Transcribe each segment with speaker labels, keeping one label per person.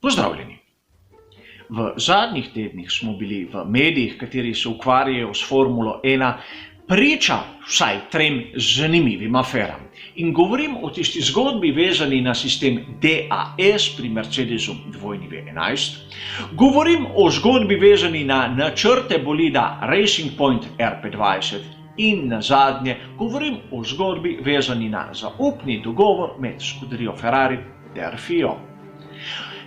Speaker 1: Pozdravljeni. V zadnjih tednih smo bili v medijih, kateri se ukvarjajo s Formulo 1, priča vsaj 3 zanimivim aferam. In govorim o tisti zgodbi vezani na sistem DAS pri Mercedesu W11. Govorim o zgodbi vezani na načrte bolida Racing Point RP20. In nazadnje govorim o zgodbi vezani na zaupni dogovor med skuderijo Ferrari ter FIO.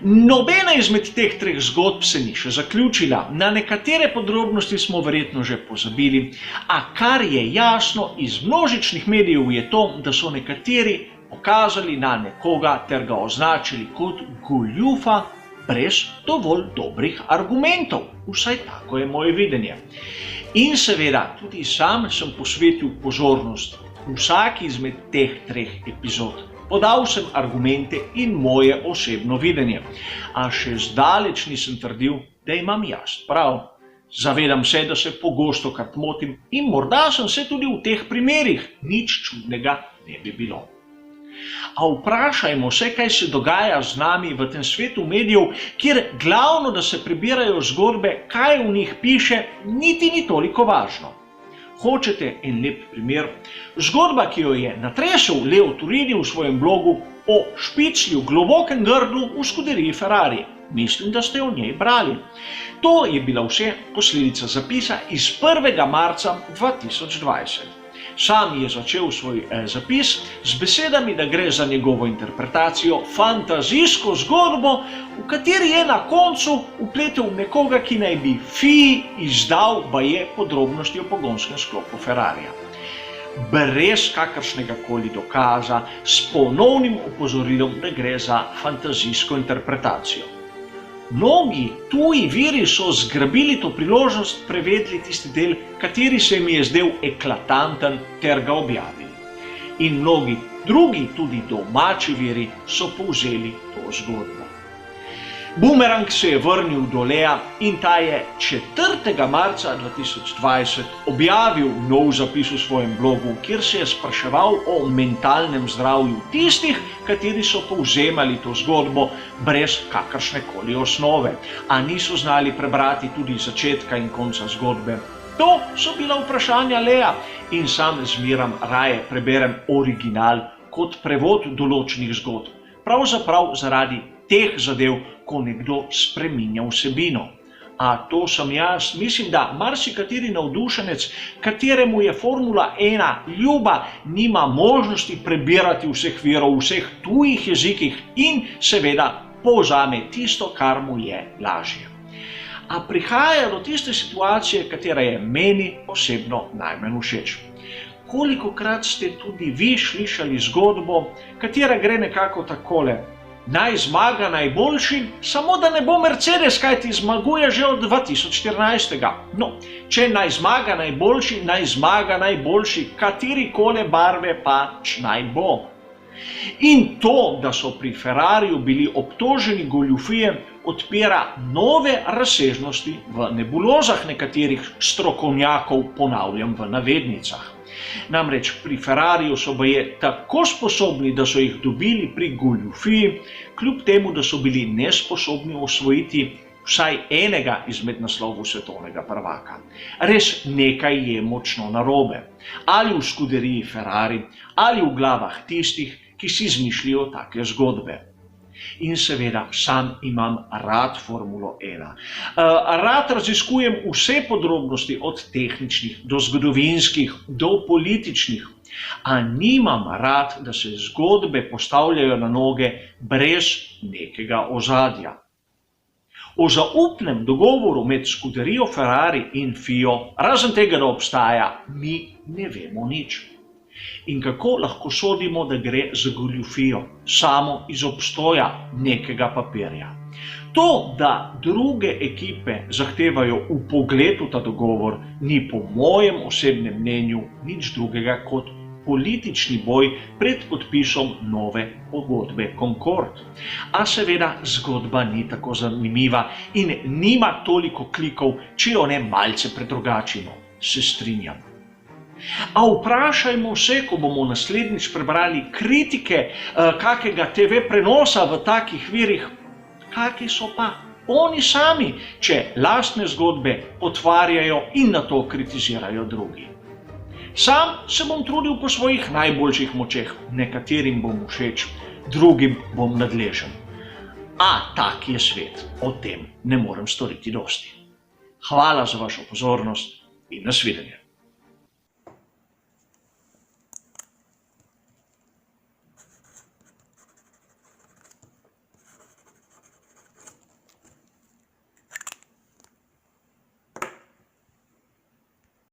Speaker 1: Nobena izmed teh 3 zgodb se ni še zaključila, na nekatere podrobnosti smo verjetno že pozabili, a kar je jasno iz množičnih medijev je to, da so nekateri pokazali na nekoga ter ga označili kot goljufa brez dovolj dobrih argumentov. Vsaj tako je moje videnje. In seveda tudi sam sem posvetil pozornost vsaki izmed teh 3 epizod. Podal sem argumente in moje osebno videnje, a še zdaleč nisem trdil, da imam jaz prav. Zavedam se, da se pogosto krat motim in morda sem se tudi v teh primerih, nič čudnega ne bi bilo. A vprašajmo se, kaj se dogaja z nami v tem svetu medijev, kjer glavno, da se prebirajo zgodbe, kaj v njih piše, niti ni toliko važno. Hočete en lep primer? Zgodba, ki jo je natresel Leo Turini v svojem blogu o špiclju globokem grlu v skuderiji Ferrari. Mislim, da ste o njej brali. To je bila vse posledica zapisa iz 1. marca 2020. Sam je začel svoj zapis z besedami, da gre za njegovo interpretacijo, fantazijsko zgodbo, v kateri je na koncu vpletel nekoga, ki naj bi FII izdal baje podrobnosti o pogonskem sklopu Ferrarija. Brez kakršnega koli dokaza, s ponovnim opozorilom, da gre za fantazijsko interpretacijo. Mnogi tuji viri so zgrabili to priložnost, prevedli tisti del, kateri se mi je zdel eklatanten, ter ga objavili. In mnogi drugi, tudi domači viri, so povzeli to zgodbo. Bumerang se je vrnil do Lea in ta je 4. marca 2020 objavil nov zapis v svojem blogu, kjer se je spraševal o mentalnem zdravju tistih, kateri so povzemali to zgodbo brez kakršnekoli osnove, a niso znali prebrati tudi začetka in konca zgodbe. To so bila vprašanja Lea in sam zmeram raje preberem original kot prevod določenih zgodb. Pravzaprav zaradi teh zadev, ko nekdo spreminja vsebino. A to sem jaz. Mislim, da marsikateri navdušenec, kateremu je Formula 1 ljuba, nima možnosti prebirati vseh virov, vseh tujih jezikih in seveda povzame tisto, kar mu je lažje. A prihaja do tiste situacije, katera je meni osebno najmanj všeč. Kolikokrat ste tudi vi slišali zgodbo, katera gre nekako takole: naj zmaga najboljši, samo da ne bo Mercedes, kajti zmaguje že od 2014. No, če naj zmaga najboljši, katerikoli barve pač naj bo. In to, da so pri Ferrariju bili obtoženi goljufije, odpira nove razsežnosti v nebulozah nekaterih strokovnjakov, ponavljam v navednicah. Namreč pri Ferrariju so baje tako sposobni, da so jih dobili pri goljufiji, kljub temu, da so bili nesposobni osvojiti vsaj enega izmed naslovov svetovnega prvaka. Res nekaj je močno narobe. Ali v skuderiji Ferrari, ali v glavah tistih, ki si izmišljajo take zgodbe. In seveda, sam imam rad Formulo 1. Rad raziskujem vse podrobnosti, od tehničnih do zgodovinskih, do političnih. A nimam rad, da se zgodbe postavljajo na noge brez nekega ozadja. O zaupnem dogovoru med skuderijo Ferrari in FIO, razen tega, da obstaja, mi ne vemo nič. In kako lahko sodimo, da gre za goljufijo, samo iz obstoja nekega papirja? To, da druge ekipe zahtevajo vpogled v ta dogovor, ni po mojem osebnem mnenju nič drugega kot politični boj pred podpisom nove pogodbe Concord. A seveda zgodba ni tako zanimiva in nima toliko klikov, če jo ne malce predrugačimo. Se strinjam. A vprašajmo se, ko bomo naslednjič prebrali kritike kakega TV prenosa v takih virih, kaki so pa oni sami, če lastne zgodbe potvarjajo in nato kritizirajo drugi. Sam se bom trudil po svojih najboljših močeh, nekaterim bom všeč, drugim bom nadležen. A tak je svet, o tem ne morem storiti dosti. Hvala za vašo pozornost in nasvidenje.